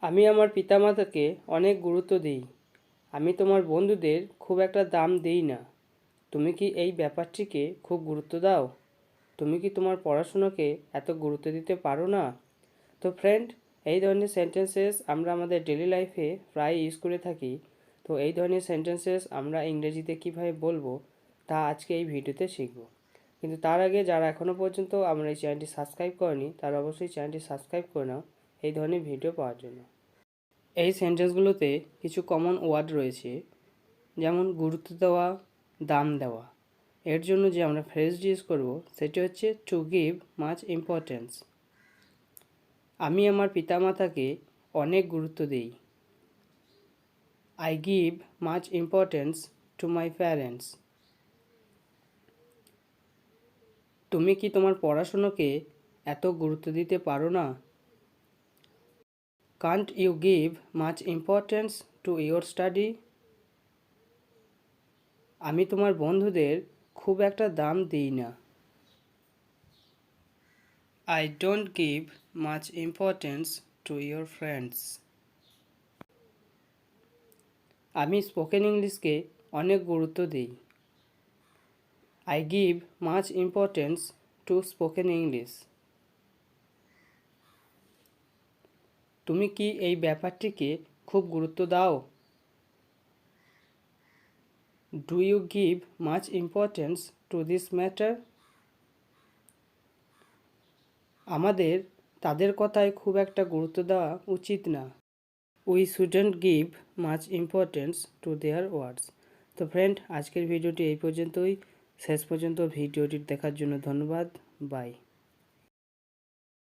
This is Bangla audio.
আমি আমার পিতামাতাকে অনেক গুরুত্ব দিই। আমি তোমার বন্ধুদের খুব একটা দাম দিই না। তুমি কি এই ব্যাপারটিকে খুব গুরুত্ব দাও? তুমি কি তোমার পড়াশোনাকে এত গুরুত্ব দিতে পারো না? তো ফ্রেন্ড, এই ধরনের সেন্টেন্সেস আমরা আমাদের ডেলি লাইফে প্রায় ইউজ করে থাকি। তো এই ধরনের সেন্টেন্সেস আমরা ইংরেজিতে কীভাবে বলবো তা আজকে এই ভিডিওতে শিখব। কিন্তু তার আগে যারা এখনও পর্যন্ত আমার এই চ্যানেলটি সাবস্ক্রাইব করেনি তারা অবশ্যই চ্যানেলটি সাবস্ক্রাইব করে নাও এই ধরনের ভিডিও পাওয়ার জন্য। এই সেন্টেন্সগুলোতে কিছু কমন ওয়ার্ড রয়েছে, যেমন গুরুত্ব দেওয়া, দাম দেওয়া। এর জন্য যে আমরা ফ্রেজটি ইউজ করব সেটি হচ্ছে টু গিভ মাচ ইম্পর্টেন্স। আমি আমার পিতামাতাকে অনেক গুরুত্ব দিই। I give much importance to my parents. তুমি কি তোমার পড়াশোনাকে এত গুরুত্ব দিতে পারো না? Can't you give much importance to your study? আমি তোমার বন্ধুদের খুব একটা দাম দিই না। I don't give much importance to your friends. আমি স্পোকেন ইংলিশকে অনেক গুরুত্ব দিই। I give much importance to spoken English. তুমি কি এই ব্যাপারটিকে খুব গুরুত্ব দাও? Do you give much importance to this matter? আমাদের তাদের কথায় খুব একটা গুরুত্ব দেওয়া উচিত না। We shouldn't give much importance to their words. তো ফ্রেন্ড, আজকের ভিডিওটি এই পর্যন্তই। শেষ পর্যন্ত ভিডিওটি দেখার জন্য ধন্যবাদ। বাই।